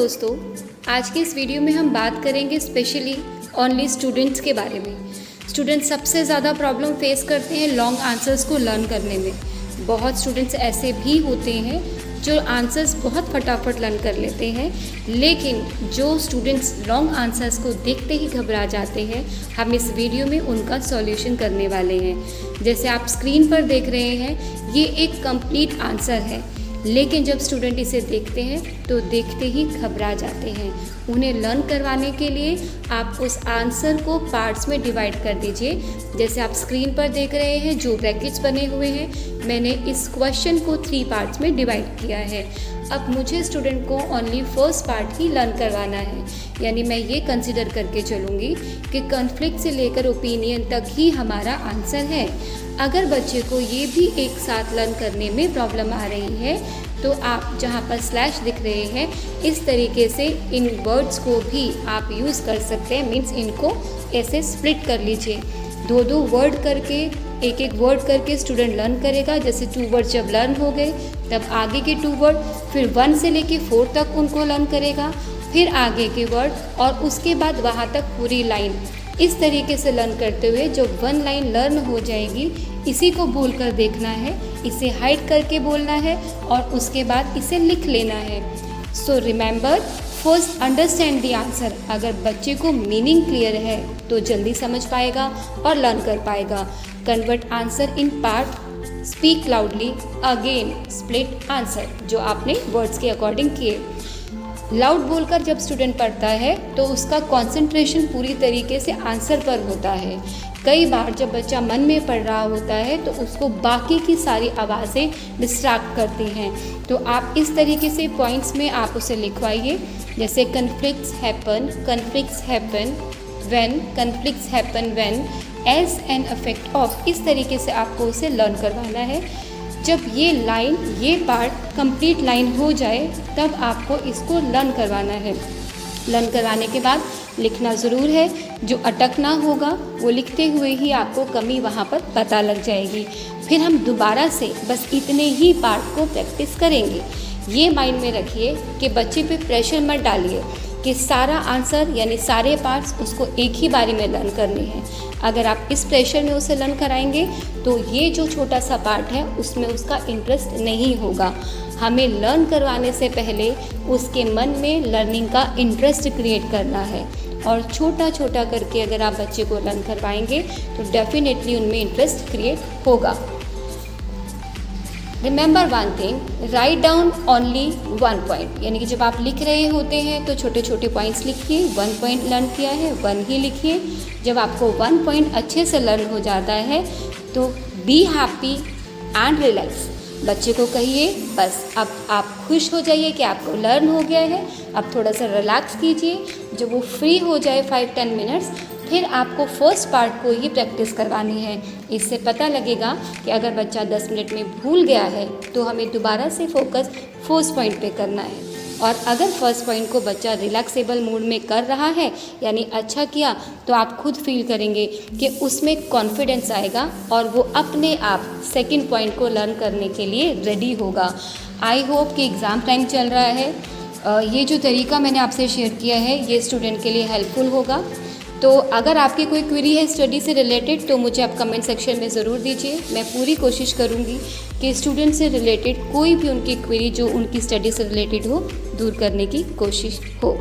दोस्तों, आज के इस वीडियो में हम बात करेंगे स्पेशली ओनली स्टूडेंट्स के बारे में। स्टूडेंट्स सबसे ज़्यादा प्रॉब्लम फेस करते हैं लॉन्ग आंसर्स को लर्न करने में। बहुत स्टूडेंट्स ऐसे भी होते हैं जो आंसर्स बहुत फटाफट लर्न कर लेते हैं, लेकिन जो स्टूडेंट्स लॉन्ग आंसर्स को देखते ही घबरा जाते हैं, हम इस वीडियो में उनका सॉल्यूशन करने वाले हैं। जैसे आप स्क्रीन पर देख रहे हैं, ये एक कंप्लीट आंसर है, लेकिन जब स्टूडेंट इसे देखते हैं तो देखते ही घबरा जाते हैं। उन्हें लर्न करवाने के लिए आप उस आंसर को पार्ट्स में डिवाइड कर दीजिए। जैसे आप स्क्रीन पर देख रहे हैं, जो ब्रैकेट्स बने हुए हैं, मैंने इस क्वेश्चन को 3 पार्ट्स में डिवाइड किया है। अब मुझे स्टूडेंट को ओनली फर्स्ट पार्ट ही लर्न करवाना है, यानी मैं ये कंसिडर करके चलूँगी कि कॉन्फ्लिक्ट से लेकर ओपिनियन तक ही हमारा आंसर है। अगर बच्चे को ये भी एक साथ लर्न करने में प्रॉब्लम आ रही है, तो आप जहाँ पर स्लैश दिख रहे हैं, इस तरीके से इन वर्ड्स को भी आप यूज़ कर सकते हैं। मीन्स इनको ऐसे स्प्लिट कर लीजिए, 2-2 वर्ड करके, एक वर्ड करके स्टूडेंट लर्न करेगा। जैसे 2 वर्ड जब लर्न हो गए, तब आगे के 2 वर्ड, फिर 1 से लेके 4 तक उनको लर्न करेगा, फिर आगे के वर्ड, और उसके बाद वहाँ तक पूरी लाइन। इस तरीके से लर्न करते हुए जब 1 लाइन लर्न हो जाएगी, इसी को बोलकर देखना है, इसे हाइड करके बोलना है, और उसके बाद इसे लिख लेना है। So remember, first understand the answer. अगर बच्चे को मीनिंग क्लियर है तो जल्दी समझ पाएगा और लर्न कर पाएगा। Convert answer in part, speak loudly, again split answer, जो आपने वर्ड्स के अकॉर्डिंग किए। लाउड बोलकर जब स्टूडेंट पढ़ता है तो उसका कंसंट्रेशन पूरी तरीके से आंसर पर होता है। कई बार जब बच्चा मन में पढ़ रहा होता है तो उसको बाकी की सारी आवाज़ें डिस्ट्रैक्ट करती हैं। तो आप इस तरीके से पॉइंट्स में आप उसे लिखवाइए, जैसे conflicts happen when, conflicts happen when, as an effect of. इस तरीके से आपको उसे लर्न करवाना है। जब ये पार्ट कंप्लीट लाइन हो जाए, तब आपको इसको लर्न करवाना है। लर्न करवाने के बाद लिखना ज़रूर है, जो अटकना होगा वो लिखते हुए ही आपको कमी वहाँ पर पता लग जाएगी। फिर हम दोबारा से बस इतने ही पार्ट को प्रैक्टिस करेंगे। ये माइंड में रखिए कि बच्चे पे प्रेशर मत डालिए कि सारा आंसर यानी सारे पार्ट्स उसको एक ही बारी में लर्न करने हैं। अगर आप इस प्रेशर में उसे लर्न कराएंगे तो ये जो छोटा सा पार्ट है उसमें उसका इंटरेस्ट नहीं होगा। हमें लर्न करवाने से पहले उसके मन में लर्निंग का इंटरेस्ट क्रिएट करना है, और छोटा छोटा करके अगर आप बच्चे को लर्न करवाएंगे तो डेफिनेटली उनमें इंटरेस्ट क्रिएट होगा। Remember one thing, write down only 1 point, यानी कि जब आप लिख रहे होते हैं तो छोटे छोटे पॉइंट्स लिखिए। 1 पॉइंट लर्न किया है, 1 ही लिखिए। जब आपको 1 पॉइंट अच्छे से लर्न हो जाता है तो बी हैप्पी एंड रिलैक्स। बच्चे को कहिए बस अब आप खुश हो जाइए कि आपको लर्न हो गया है, अब थोड़ा सा रिलैक्स कीजिए। जब वो फ्री हो जाए 5-10 मिनट्स, फिर आपको फर्स्ट पार्ट को ही प्रैक्टिस करवानी है। इससे पता लगेगा कि अगर बच्चा 10 मिनट में भूल गया है तो हमें दोबारा से फोकस फर्स्ट पॉइंट पे करना है। और अगर फर्स्ट पॉइंट को बच्चा रिलैक्सेबल मूड में कर रहा है, यानी अच्छा किया, तो आप खुद फील करेंगे कि उसमें कॉन्फिडेंस आएगा और वो अपने आप सेकंड पॉइंट को लर्न करने के लिए रेडी होगा। आई होप कि एग्ज़ाम टाइम चल रहा है, ये जो तरीका मैंने आपसे शेयर किया है ये स्टूडेंट के लिए हेल्पफुल होगा। तो अगर आपकी कोई क्वेरी है स्टडी से रिलेटेड तो मुझे आप कमेंट सेक्शन में ज़रूर दीजिए। मैं पूरी कोशिश करूँगी कि स्टूडेंट से रिलेटेड कोई भी उनकी क्वेरी जो उनकी स्टडी से रिलेटेड हो, दूर करने की कोशिश हो।